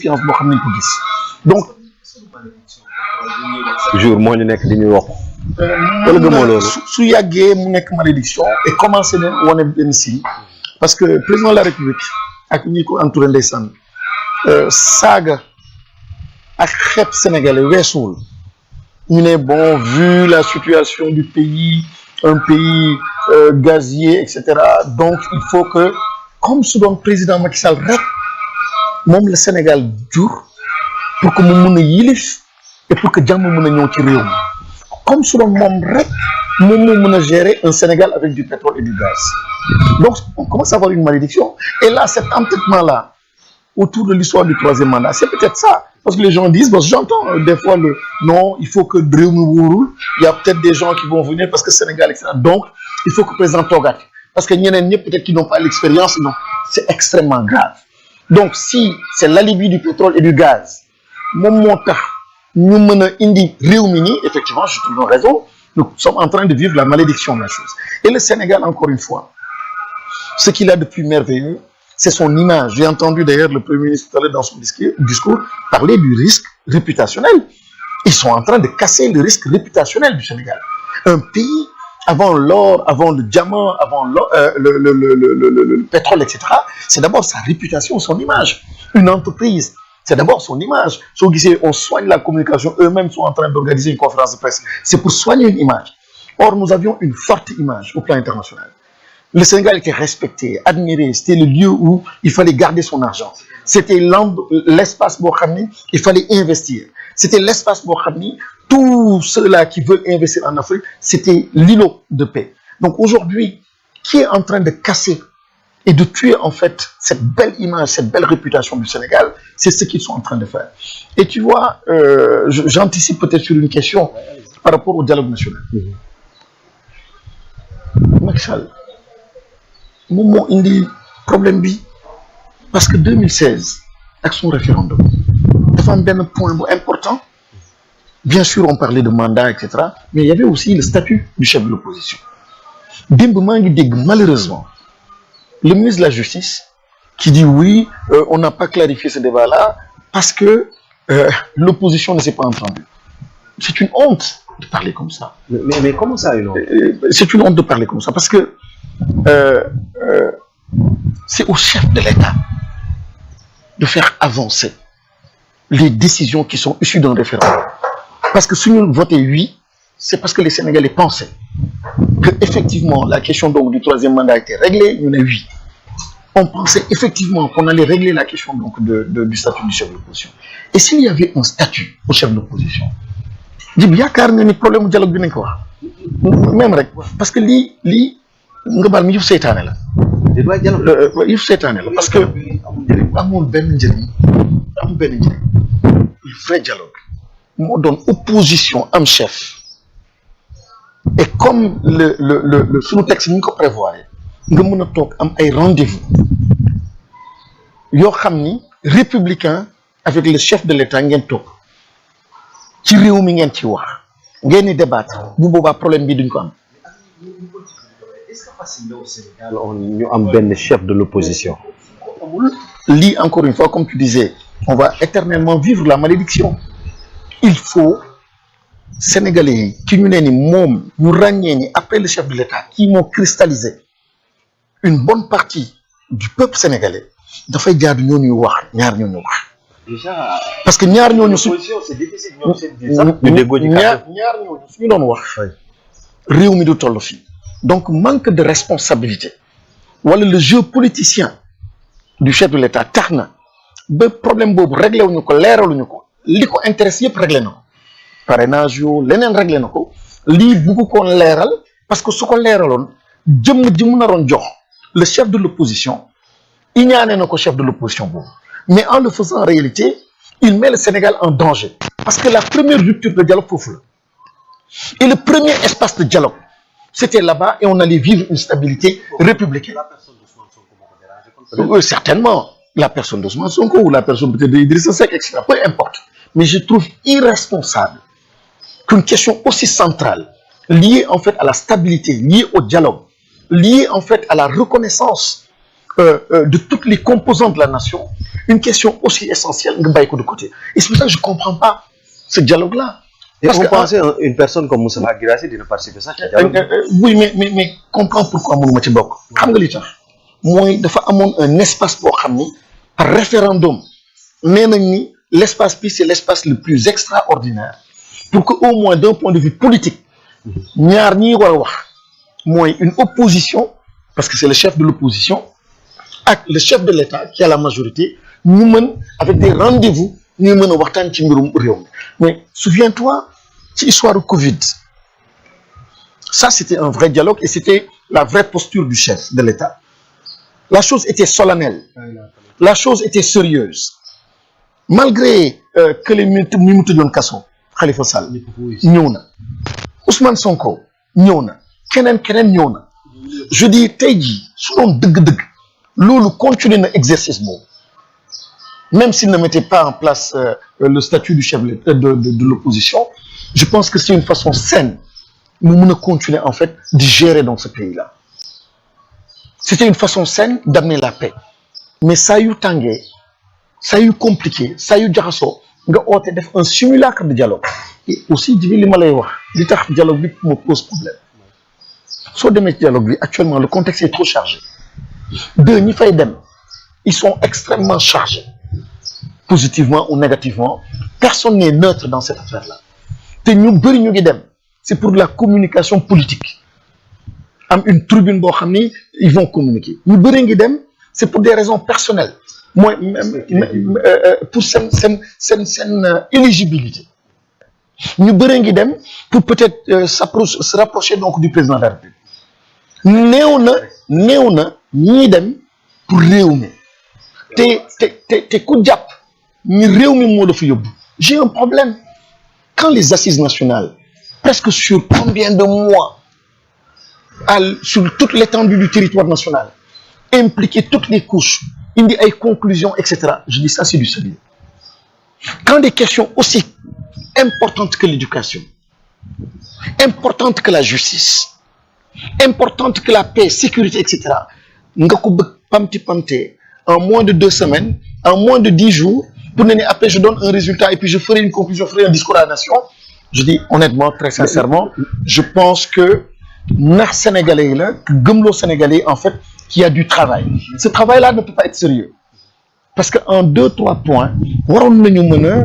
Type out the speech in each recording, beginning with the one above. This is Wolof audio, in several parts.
confiance boo xam nañ ko gis donc toujours moo ñu nekk di ñuy wax wala gëmoo loolu su yàggee mu nekk malédiction et commencé na wane benn signe parce que président de la république ak ñi ko entouré ndeysaan saaga ak xeeb sénégalais weesuwul ñu ne bon vu la situation du pays un pays gazier et cetera donc il faut que comme su doon président Macky Sall rek moom la Sénégal jur pour que mu mun a yilif et pour que jàmm mën a ñëw ci réew mi comme su doon moom rek moom moo mën a gérer un Sénégal avec du pétrole et du gaz donc on commence à avoir une malédiction et là cet entêtement là autour de l'histoire du troisième mandat c'est peut-être ça parce que les gens disent bon j'entends des fois le non il faut que réew mi wóorul il y a peut-être des gens qui vont venir parce que Sénégal etc donc il faut que président toogaat parce que ñeneen ñëpp peut-être qui n'ont pas l'expérience non c'est extrêmement grave donc si c'est l'alibi du pétrole et du gaz moom moo tax ñu mën a indi réew mi nii effectivement je trouve raison nous sommes en train de vivre la malédiction de la chose et le Sénégal encore une fois ce qu'il a de plus merveilleux c'est son image j'ai entendu d'ailleurs le Premier ministre tout à l'heure dans son discours parler du risque réputationnel ils sont en train de casser le risque réputationnel du Sénégal un pays avant l'or avant le diamant avant le pétrole etc c'est d'abord sa réputation son image une entreprise c'est d'abord son image soo gisee on soigne la communication eux-mêmes sont en train d'organiser une conférence de presse c'est pour soigner une image or nous avions une forte image au plan international le Sénégal était respecté admiré c'était le lieu où il fallait garder son argent c'était l'espace boo xam ni il fallait investir c'était l'espace boo xam ni tous ceux-là qui veulent investir en Afrique c'était l'îlot de paix donc aujourd'hui qui est en train de casser et de tuer en fait cette belle image, cette belle réputation du Sénégal, c'est ce qu'ils sont en train de faire. Et tu vois, j'anticipe peut-être sur une question par rapport au dialogue national. Macky Sall moom moo indi problème bi parce que 2016 ak son référendum dafa am benn point bu important bien sûr on parlait de mandat etc mais il y avait aussi le statut du chef de l'opposition démb maa ngi dégg malheureusement le ministre de la Justice qui dit oui on n'a pas clarifié ce débat-là parce que l'opposition ne s'est pas entendue c'est une honte de parler comme ça mais comment ça une honte c'est une honte de parler comme ça parce que c'est au chef de l'État de faire avancer les décisions qui sont issues d'un référendum parce que si nous votons oui c'est parce que les Sénégalais pensaient que effectivement la question donc du troisième mandat était réglée ñu ne oui on pensait effectivement qu'on allait régler la question donc du statut du chef de l'opposition et s'il y avait un statut au chef de l'opposition jib yaakaar nga ni problème mu dialogue bi nañ ko wax même rek parce que lii nga baal mi yëf seytaane la yëf seytaane la parce que amul benn njëriñ le vrai dialogue moo doon opposition am chef et comme le sunu texte ni ñu ko prévoir nga mën a toog am ay rendez-vous yoo xam ni républicain avec le chef de l'État ngeen toog ci réew mi ngeen ci wax ngeen di débattre bu boobaa problème bi duñ ko am. Est-ce que facile au Sénégal ñu am benn chef de l'opposition. lii encore une fois comme tu disais on va éternellement vivre la malédiction il faut Sénégalais yi ki ñu ne ni moom ñu ràññee ni après le chef de l'État qui moo cristallisé une bonne partie du peuple sénégalais dafay jaadu ñooñu wax ñaar ñooñu wax. Déjà parce que ñaar ñooñu su c'est difficile ñoom seen biir sax ñu déggoo ci ñaar ñooñu suñu doon wax réew mi du toll fii donc manque de responsabilité wala le jeu politicien du chef de l'État tax na ba problème boobu réglé wuñu ko leeraluñu ko li ko intéresse yëpp réglé na ko parrainage yoo leneen réglé na ko lii bugg koon leeral parce que su ko leeraloon jëmm ji mu naroon jox le chef de l'opposition iñaane na ko chef de l'opposition boobu mais en le faisant en réalité il met le Sénégal en danger parce que la première rupture de dialogue foofu la et le premier espace de dialogue c'était là-bas et on allait vivre une stabilité républicaine. Oui, certainement la personne d'Ousmane Sonko ou la personne peut-être d'Idrissa Seck etc peu importe mais je trouve irresponsable qu'une question aussi centrale liée en fait à la stabilité liée au dialogue liée en fait à la reconnaissance de toutes les composantes de la nation, une question aussi essentielle, nga bàyyi ko de côté. Et c'est pour ça que je ne comprends pas ce dialogue-là. Et on pensait une personne comme Moustapha Guirassy dina participer ça ci dialogue. Oui, mais comprends pourquoi mënuma ci bokk. Xam nga li tax mooy dafa amoon un espace boo xam ni par référendum nee nañ ni l'espace bi c'est l'espace le plus extraordinaire pour que au moins d'un point de vue politique ñaar ñi war a wax mooy une opposition parce que c'est le chef de l'opposition ak le chef de l'État qui a la majorité ñu mën avec des rendez-vous ñu mën a waxtaan ci mbirum réew mi mais souviens-toi ci histoire du Covid ça c'était un vrai dialogue et c'était la vraie posture du chef de l'État la chose était solennelle la chose était sérieuse malgré que les ñu mu tëjoon kaso Khalifa Sall ñëw na Ousmane Sonko ñëw na keneen ñëw na je dis tey jii su doon dëgg-dëgg loolu continuer na exercice boobu même s'il ne mettait pas en place le statut du chef de l'opposition je pense que c'est une façon saine mu mën a continuer en fait de gérer dans ce pays-là c'était une façon saine d'amener la paix mais saa yu tàngee saa yu compliqué saa yu jaxasoo nga oote def un simulacre de dialogue et aussi jibi li ma lay wax li tax dialogue bi me pose problème soo demee ci dialogue bi actuellement le contexte est trop chargé deux ñi fay dem ils sont extrêmement chargés positivement ou négativement personne n'est neutre dans cette affaire-là te ñu bëri ñu ngi dem c'est pour de la communication politique am une tribune boo xam ni ils vont communiquer ñu bëri ngi dem c'est pour des raisons personnelles mooy pour seen éligibilité ñu bëri ngi dem pour peut-être se rapprocher donc du président de la République néew na ñii dem pour réew mi te ku jàpp ni réew mi moo la fa yóbbu j'ai un problème quand les assises nationales presque sur combien de mois sur toute l'étendue du territoire national impliquer toutes les couches indi ay conclusions etc. je dis ça c'est du sérieux quand des questions aussi importantes que l'éducation importantes que la justice importantes que la paix sécurité etc. nga ko bëgg pamti en moins de 2 semaines en moins de 10 jours pour ne après je donne un résultat et puis je ferai une conclusion je ferai un discours à la nation je dis honnêtement très sincèrement je pense que nax sénégalais yi la gëmloo sénégalais en fait qu'il y a du travail ce travail-là ne peut pas être sérieux parce que en 2-3 points waroon nañu mën a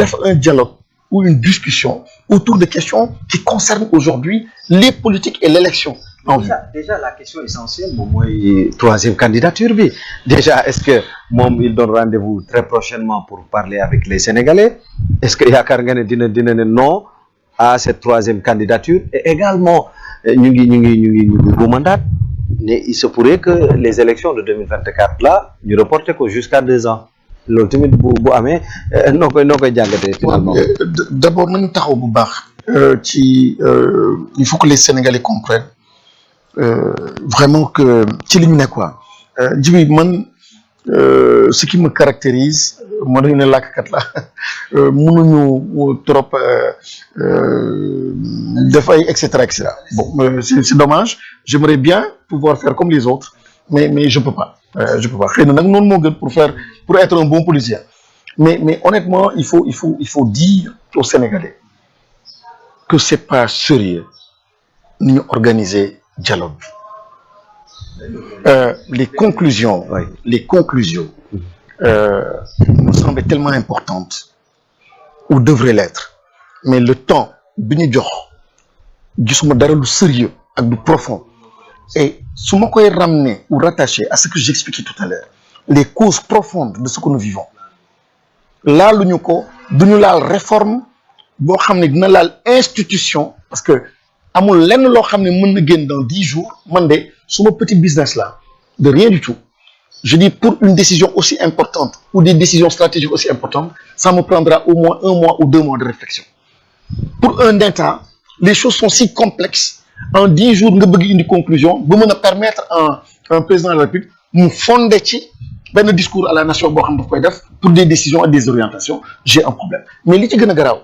def un dialogue ou une discussion autour de questions qui concernent aujourd'hui les politiques et l'élection en vue. Déjà la question essentielle moom mooy troisième candidature bi déjà est-ce que moom il donne rendez-vous très prochainement pour parler avec les Sénégalais est-ce que yaakaar nga ne dina ne non à cette troisième candidature et également ñu ngi bu mandat ne il se pourrait que les élections de 2024 là ñu reporter ko jusqu'à 2 ans loolu tamit bu amee noo koy jàngatee finalement. D'abord nañu taxaw bu baax ci il faut que les Sénégalais comprennent vraiment que ci li ñu nekk quoi jibi man ce qui me caractérise moo dañu ne làkkat la mënuñu trop def ay et cetera bon c'est dommage j'aimerais bien pouvoir faire comme les autres mais je peux pas xëy na nag noonu moo gën pour être un bon politicien mais honnêtement il faut dire aux Sénégalais que c'est pas sérieux ni ñu organiser dialogue les conclusions me semblent tellement importantes ou devraient l'être mais le temps bi ñu jox gisuma dara lu sérieux ak du profond et su ma koy ramener ou rattacher à ce que j'expliquais tout à l'heure les causes profondes de ce que nous vivons laaluñu ko duñu laal réforme boo xam ne dina laal institution parce que amul lenn loo xam ne mën na génn dans 10 jours man de suma petit business là de rien du tout je dis pour une décision aussi importante ou des décisions stratégiques aussi importantes ça me prendra au moins 1 mois ou 2 mois de réflexion pour un État les choses sont si complexes en 10 jours nga bëgg indi conclusion ba mën a permettre un président de la République mu fonder ci benn discours à la nation boo xam daf koy def pour des décisions et des orientations j'ai un problème mais li ci gën a garaaw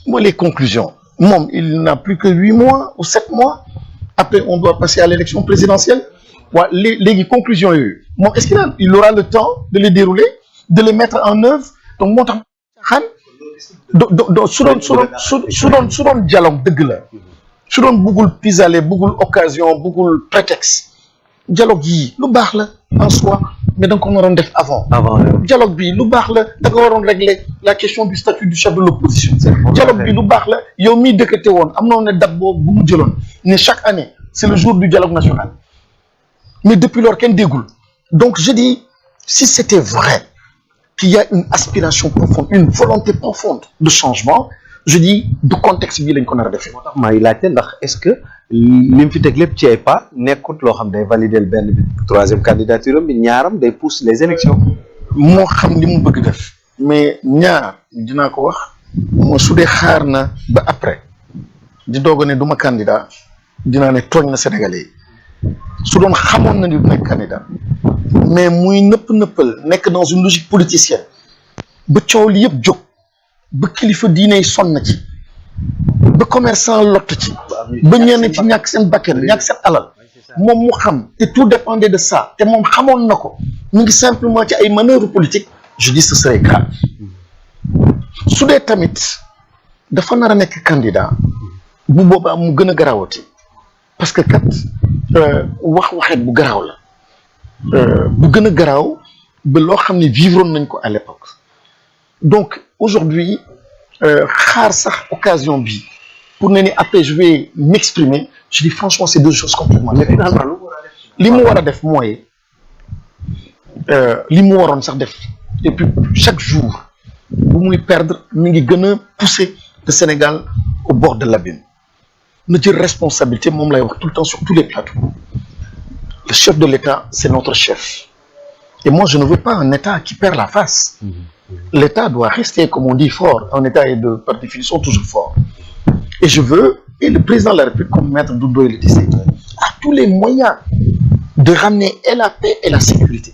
mooy les conclusions moom il n'a plus que 8 mois ou 7 mois après on doit passer à l'élection présidentielle waa léegi conclusion yooyu moom est-ce qu'il aura le temps de les dérouler de les mettre en œuvre donc moo tax xan su doon dialogue dëgg la su doon bëggul pis-aller bëggul occasion bëggul prétexte dialogue yi lu baax la en soi mais da nga ko waroon def avant dialogue bi lu baax la da nga waroon régler la question du statut du chef de l'opposition dialogue bi lu baax la yow miy dëkkate woon am na ne date boobu bu mu jëloon ne chaque année c'est le jour du dialogue national mais depuis lors kenn déggul donc je dis si c'était vrai qu'il y a une aspiration profonde une volonté profonde de changement je dis du contexte bii lañ ko nar a defee. moo tax maa ngi laajte ndax est-ce que li mu fi teg lépp ci ay pas nekkut loo xam day valider benn bi troisième candidature am bi ñaaram day pousse les élections. moo xam li mu bëgg def mais ñaar dinaa ko wax moo su dee xaar na ba après di doog a ne du ma candidat dinaa ne tooñ na Sénégalais yi su doon xamoon na ni du nekk candidat mais muy nëppal nekk dans une logique politicienne ba coow li yëpp jóg. ba kilifa diine yi sonn ci ba commerçant lott ci ba ñenn ci ñàkk seen bakkan ñàkk seen alal moom mu xam te tout dépendait de ça te moom xamoon na ko mu ngi simplement ci ay manœuvres politiques je dis ce serait grave su dee tamit dafa nar a nekk candidat bu boobaa mu gën a garaawati parce que kat waxet bu garaaw la bu gën a garaaw ba loo xam ne vivroon nañ ko à l'époque donc aujourd'hui xaar sax occasion bi pour ne ni après je vais m'exprimer je dis franchement c'est deux choses complètement différentes li mu war a def mooy li mu waroon sax def et puis chaque jour bu muy perdre mi ngi gën a pousser le Sénégal au bord de l'abîme na jël responsabilité moom lay wax tout le temps sur tous les plateaux le chef de l'État c'est notre chef et moi je ne veux pas un État qui perd la face. L'État doit rester, comme on dit, fort. Un État est par définition toujours fort. Et je veux, et le président de la République, comme Maître Doudou le disait, a tous les moyens de ramener et la paix et la sécurité.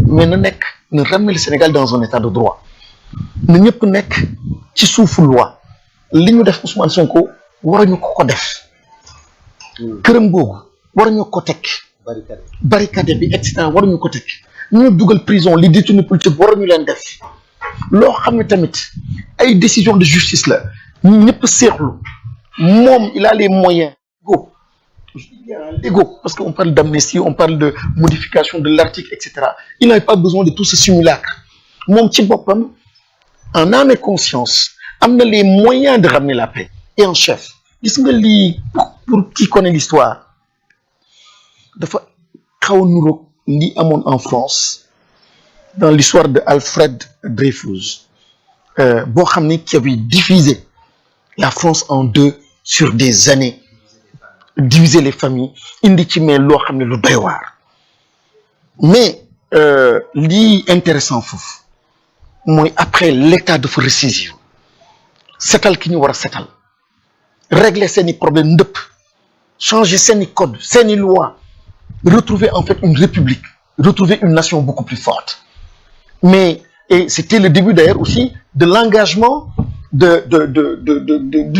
Mais ne ramener le Sénégal dans un État de droit. Ne ñëpp nekk ci suufu loi. Li ñu def Ousmane Sonko waruñu ko def. Këram googu waruñu ko teg. Barricade bi et cetera waruñu ko teg. ñu dugal prison li détenus politiques waruñu leen def. loo xam ne tamit ay décision de justice la ñu ñëpp seexlu moom il a les moyens légaux parce que on parle d'amnistie on parle de modification de l'article et cetera il n'a pas besoin de tout ce simulacre moom ci boppam en âme et conscience am na les moyens de ramener la paix et en chef gis nga lii pour qui connaît l'histoire dafa xaw a nuroog li amoon en France dans l'histoire de Alfred Dreyfus boo xam ne qui avait divisé la France en deux sur des années diviser les familles indi ci mais loo xam ne lu doy waar mais lii intéressant foofu mooy après l'État dafa ressaisir setal ki ñu war a setal régler seeni problème ndëpp changer seeni code seeni loi retrouver en fait une république retrouver une nation beaucoup plus forte mais et c'était le début d'ailleurs aussi de l'engagement de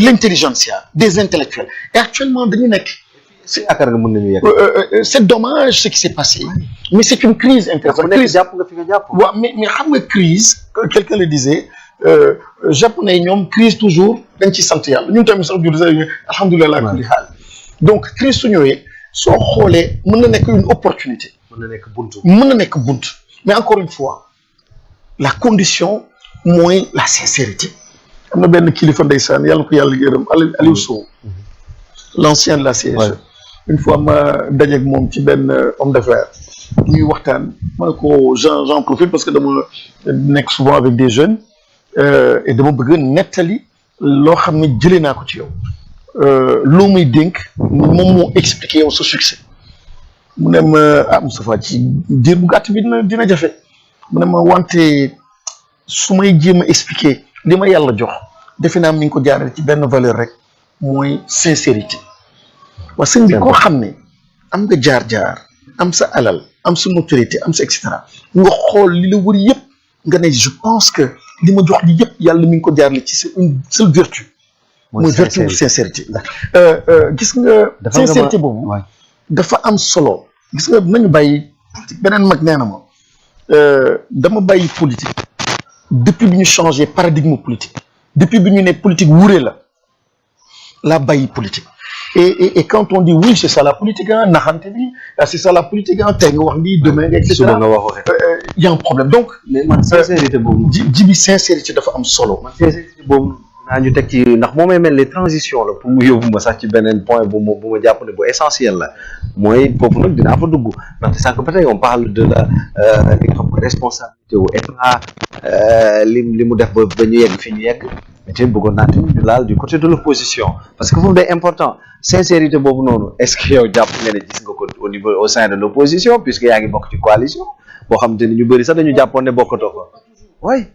l'intelligentsia des intellectuels et actuellement dañu nekk c'est dommage ce qui s'est passé mais c'est une crise intéressante waaw mais xam nga crise quelqu'un le disait japonais ñoom crise toujours dañ ci sant yàlla ñun tamit sax jur alhamdulilah kulli haal donc crise su ñëwee soo xoolee mën na nekk une opportunité mën na nekk bunt mais encore une fois la condition mooy la sincérité am na benn kilifa ndeysaan yàlla ko yàlla gërëm Aliou Sow l'ancien de la CSE une fois ma dajeeg moom ci benn homme d'affaires ñuy waxtaan ma ne ko j'en profite parce que dama nekk souvent avec des jeunes et dama bëgg nettali loo xam ne jëlee naa ko ci yow loo muy dénk moom moo expliqué yow sa succès mu ne ma ah Moustapha ci diir bu gàtt bi dina jafe mu ne ma wante su may jéem a expliquer li ma yàlla jox defe naa mi ngi ko jaarale ci benn valeur rek mooy sincérité waa sëñ bi koo xam ne am nga jaar-jaar am sa alal am sa notoriété am sa et cetera nga xool li la wër yëpp nga ne je pense que li ma jox li yëpp yàlla mi ngi ko jaarale ci c'est une seule vertu mooy vertu sincérité gis nga sincérité boobu dafa am solo gis nga nañu bàyyi politique beneen mag nee na ma dama bàyyi politique depuis bi ñu changé paradigme politique depuis bi ñu ne politique wuure la bàyyi politique et quand on dit oui c'est ça la politique ah naxante bi c'est ça la politique ah tey nga wax lii demain nga et cetera suba nga wax y a un problème donc. mais man sincérité boobu. ji bi sincérité dafa am solo. man sincérité boobu naa ñu teg ci ndax moo may mel ni transition la pour mu yóbbu ma sax ci beneen point bu ma jàpp ne bu essentiel la mooy foofu nag dinaa fa dugg ndaxte sànq ba tey on parle de la li nga xam ne responsabilité wu état li mu def ba ñu yegg fi ñu yegg mais tamit bëggoon naa tamit ñu laal du côté de l'opposition parce que foofu day important sincérité boobu noonu est-ce que yow jàpp nga ne gis nga ko au niveau au sein de l'opposition puisque yaa ngi bokk ci coalition boo xamante ni ñu bëri sax dañu jàppoon ne bokkatoo ko oui.